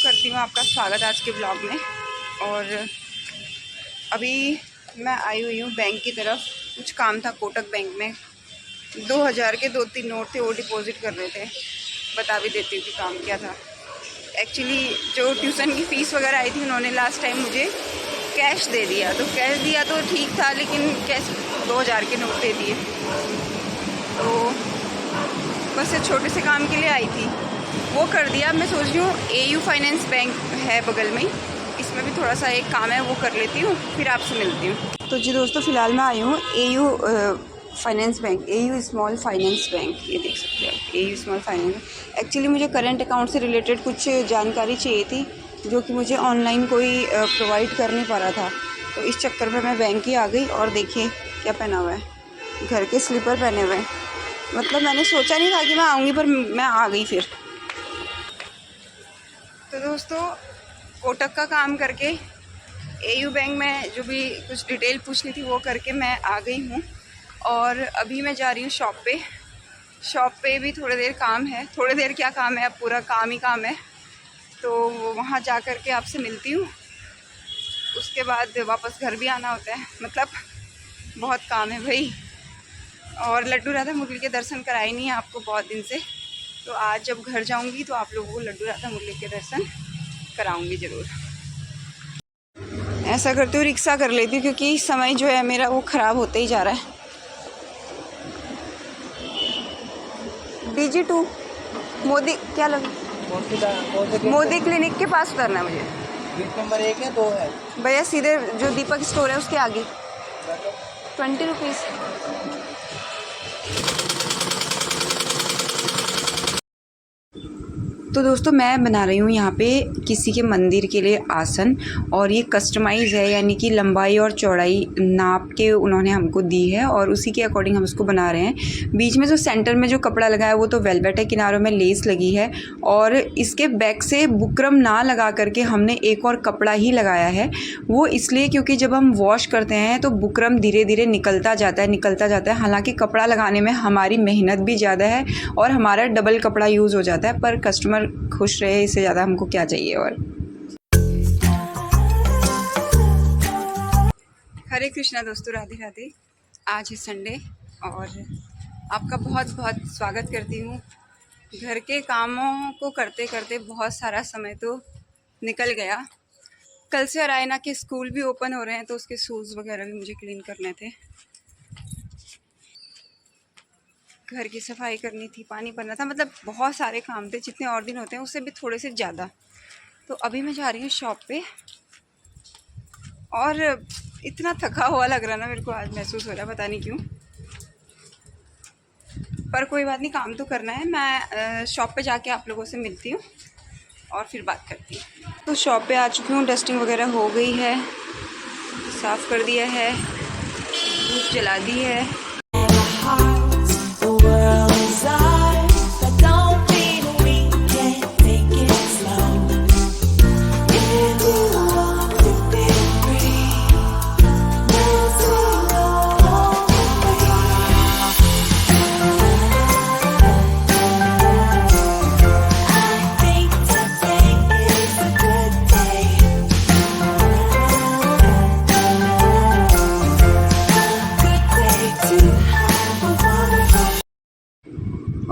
करती हूँ आपका स्वागत आज के ब्लॉग में। और अभी मैं आई हुई हूँ बैंक की तरफ। कुछ काम था कोटक बैंक में, 2000 के 2-3 नोट थे, वो डिपॉजिट कर रहे थे। बता भी देती हूँ कि काम क्या था। एक्चुअली जो ट्यूशन की फ़ीस वगैरह आई थी, उन्होंने लास्ट टाइम मुझे कैश दे दिया। तो कैश दिया तो ठीक था, लेकिन कैश 2000 के नोट दे दिए। तो बस ये छोटे से काम के लिए आई थी, वो कर दिया। मैं सोच रही हूँ AU फाइनेंस बैंक है बगल में, इसमें भी थोड़ा सा एक काम है, वो कर लेती हूँ, फिर आपसे मिलती हूँ। तो जी दोस्तों, फ़िलहाल मैं आई हूँ AU finance bank, AU small finance bank. ये देख सकते हैं आप, AU स्मॉल फाइनेंस। एक्चुअली मुझे करंट अकाउंट से रिलेटेड कुछ जानकारी चाहिए थी, जो कि मुझे ऑनलाइन कोई प्रोवाइड कर नहीं पा रहा था। तो इस चक्कर में मैं बैंक ही आ गई। और देखिए क्या पहना हुआ है, घर के स्लीपर पहने हुए हैं। मतलब मैंने सोचा नहीं था कि मैं आऊँगी, पर मैं आ गई फिर। तो दोस्तों, कोटक का काम करके AU बैंक में जो भी कुछ डिटेल पूछनी थी वो करके मैं आ गई हूँ। और अभी मैं जा रही हूँ शॉप पे। शॉप पे भी थोड़ी देर काम है, थोड़ी देर क्या काम है, अब पूरा काम ही काम है। तो वहाँ जा कर के आपसे मिलती हूँ। उसके बाद वापस घर भी आना होता है, मतलब बहुत काम है भाई। और लड्डू राधा मुरली के दर्शन कराए नहीं है आपको बहुत दिन से, तो आज जब घर जाऊंगी तो आप लोगों को लड्डू राधा मुरली के दर्शन कराऊंगी ज़रूर। ऐसा करती हूँ, रिक्शा कर लेती हूँ, क्योंकि समय जो है मेरा वो ख़राब होते ही जा रहा है। DG2 मोदी क्या लगा, मोदी क्लिनिक के पास उतरना है मुझे। नंबर 1 है 2 है भैया, सीधे जो दीपक स्टोर है उसके आगे 20 रुपीज़। तो दोस्तों, मैं बना रही हूँ यहाँ पे किसी के मंदिर के लिए आसन, और ये कस्टमाइज़ है, यानी कि लंबाई और चौड़ाई नाप के उन्होंने हमको दी है और उसी के अकॉर्डिंग हम इसको बना रहे हैं। बीच में जो सेंटर में जो कपड़ा लगा है वो तो वेलवेट है, किनारों में लेस लगी है, और इसके बैक से बुकरम ना लगा करके हमने एक और कपड़ा ही लगाया है। वो इसलिए क्योंकि जब हम वॉश करते हैं तो बुकरम धीरे धीरे निकलता जाता है। हालाँकि कपड़ा लगाने में हमारी मेहनत भी ज़्यादा है और हमारा डबल कपड़ा यूज़ हो जाता है, पर कस्टमर खुश रहे, इससे ज़्यादा हमको क्या चाहिए। और हरे कृष्णा दोस्तों, राधे राधे। आज है संडे और आपका बहुत बहुत स्वागत करती हूँ। घर के कामों को करते करते बहुत सारा समय तो निकल गया। कल से अरायना के स्कूल भी ओपन हो रहे हैं, तो उसके शूज़ वगैरह भी मुझे क्लीन करने थे। घर की सफाई करनी थी, पानी भरना था, मतलब बहुत सारे काम थे, जितने और दिन होते हैं उससे भी थोड़े से ज़्यादा। तो अभी मैं जा रही हूँ शॉप पे, और इतना थका हुआ लग रहा ना मेरे को, आज महसूस हो रहा है, पता नहीं क्यों। पर कोई बात नहीं, काम तो करना है। मैं शॉप पे जाके आप लोगों से मिलती हूँ और फिर बात करती हूँ। तो शॉप पे आ चुकी हूँ, डस्टिंग वगैरह हो गई है, साफ़ कर दिया है, धूप जला दी है।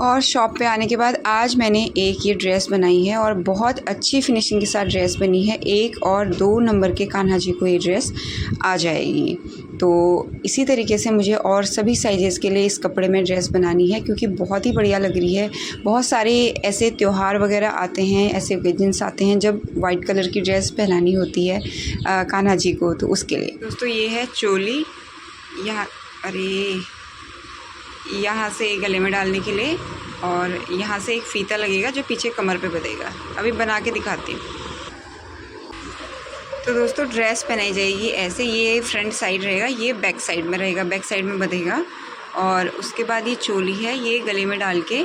और शॉप पे आने के बाद आज मैंने एक ये ड्रेस बनाई है, और बहुत अच्छी फिनिशिंग के साथ ड्रेस बनी है। 1 और 2 नंबर के कान्हा जी को ये ड्रेस आ जाएगी। तो इसी तरीके से मुझे और सभी साइजेस के लिए इस कपड़े में ड्रेस बनानी है, क्योंकि बहुत ही बढ़िया लग रही है। बहुत सारे ऐसे त्यौहार वगैरह आते हैं, ऐसे ओकेजन्स आते हैं जब वाइट कलर की ड्रेस पहनानी होती है कान्हा जी को, तो उसके लिए। दोस्तों, ये है चोली, यहाँ यहाँ से गले में डालने के लिए, और यहाँ से एक फीता लगेगा जो पीछे कमर पे बंधेगा। अभी बना के दिखाती हूँ। तो दोस्तों, ड्रेस पहनाई जाएगी ऐसे। ये फ्रंट साइड रहेगा, ये बैक साइड में रहेगा, बैक साइड में बंधेगा। और उसके बाद ये चोली है, ये गले में डाल के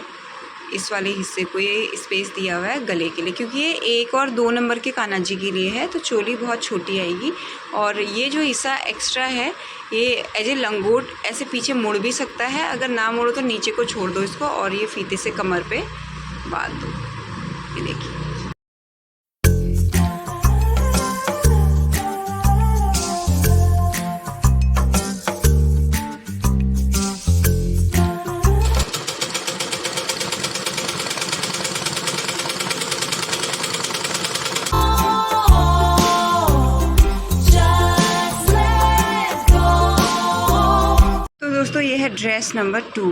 इस वाले हिस्से को ये स्पेस दिया हुआ है गले के लिए, क्योंकि ये 1 और 2 नंबर के कान्हा जी के लिए है। तो चोली बहुत छोटी आएगी, और ये जो हिस्सा एक्स्ट्रा है ये एज ए लंगोट ऐसे पीछे मुड़ भी सकता है। अगर ना मुड़ो तो नीचे को छोड़ दो इसको, और ये फीते से कमर पे बांध दो। ये देखिए। ये है ड्रेस नंबर 2।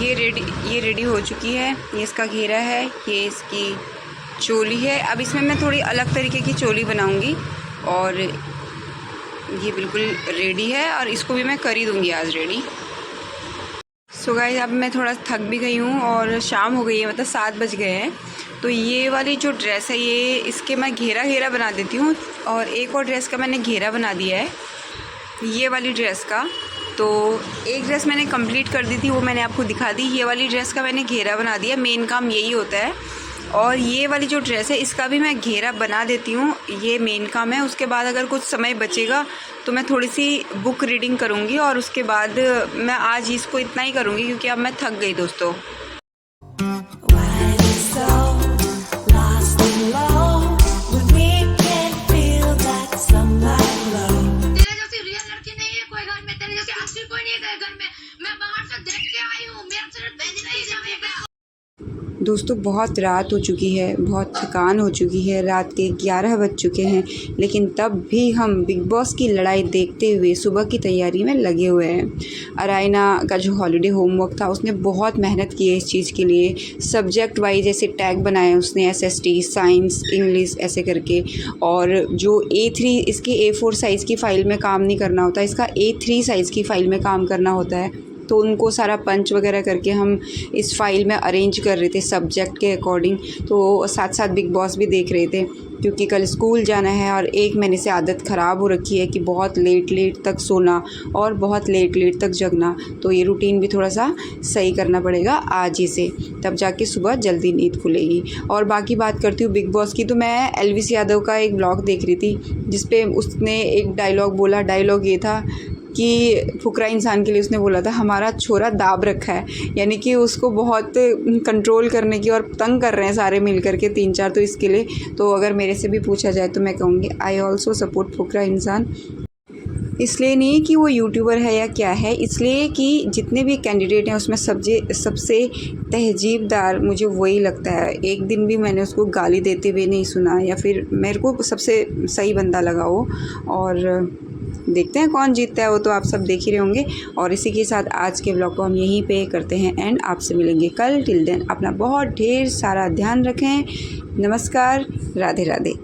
ये रेडी हो चुकी है। ये इसका घेरा है, ये इसकी चोली है। अब इसमें मैं थोड़ी अलग तरीके की चोली बनाऊंगी और ये बिल्कुल रेडी है और इसको भी मैं कर ही दूंगी आज रेडी। सो गाइस, अब मैं थोड़ा थक भी गई हूँ और शाम हो गई है, मतलब 7 बज गए हैं। तो ये वाली जो ड्रेस है, ये इसके मैं घेरा बना देती हूँ। और एक और ड्रेस का मैंने घेरा बना दिया है, ये वाली ड्रेस का। तो एक ड्रेस मैंने कंप्लीट कर दी थी, वो मैंने आपको दिखा दी। ये वाली ड्रेस का मैंने घेरा बना दिया, मेन काम यही होता है। और ये वाली जो ड्रेस है, इसका भी मैं घेरा बना देती हूँ, ये मेन काम है। उसके बाद अगर कुछ समय बचेगा तो मैं थोड़ी सी बुक रीडिंग करूँगी और उसके बाद मैं आज इसको इतना ही करूँगी क्योंकि अब मैं थक गई दोस्तों। दोस्तों बहुत रात हो चुकी है, बहुत थकान हो चुकी है, रात के 11 बज चुके हैं, लेकिन तब भी हम बिग बॉस की लड़ाई देखते हुए सुबह की तैयारी में लगे हुए हैं। अरायना का जो हॉलीडे होमवर्क था, उसने बहुत मेहनत की है इस चीज़ के लिए। सब्जेक्ट वाइज जैसे टैग बनाए उसने, SST, साइंस, इंग्लिश ऐसे करके। और जो A3, इसकी A4 साइज़ की फ़ाइल में काम नहीं करना होता, इसका A3 साइज़ की फ़ाइल में काम करना होता है। तो उनको सारा पंच वगैरह करके हम इस फाइल में अरेंज कर रहे थे सब्जेक्ट के अकॉर्डिंग। तो साथ साथ बिग बॉस भी देख रहे थे क्योंकि कल स्कूल जाना है और 1 महीने से आदत ख़राब हो रखी है कि बहुत लेट तक सोना और बहुत लेट तक जगना। तो ये रूटीन भी थोड़ा सा सही करना पड़ेगा आज ही से, तब जाके सुबह जल्दी नींद खुलेगी। और बाकी बात करती हूँ बिग बॉस की, तो मैं एलवीस यादव का एक ब्लॉग देख रही थी जिसपे उसने एक डायलॉग बोला। डायलॉग ये था कि फुकरा इंसान के लिए उसने बोला था, हमारा छोरा दाब रखा है, यानी कि उसको बहुत कंट्रोल करने की और तंग कर रहे हैं सारे मिल कर के 3-4। तो इसके लिए तो अगर मेरे से भी पूछा जाए तो मैं कहूँगी आई ऑल्सो सपोर्ट फुकरा इंसान। इसलिए नहीं कि वो यूट्यूबर है या क्या है, इसलिए कि जितने भी कैंडिडेट हैं उसमें सबसे तहजीबदार मुझे वही लगता है। एक दिन भी मैंने उसको गाली देते हुए नहीं सुना या फिर मेरे को सबसे सही बंदा लगा वो। और देखते हैं कौन जीतता है, वो तो आप सब देख ही रहे होंगे। और इसी के साथ आज के ब्लॉग को हम यहीं पे करते हैं एंड आपसे मिलेंगे कल। टिल देन अपना बहुत ढेर सारा ध्यान रखें। नमस्कार, राधे राधे।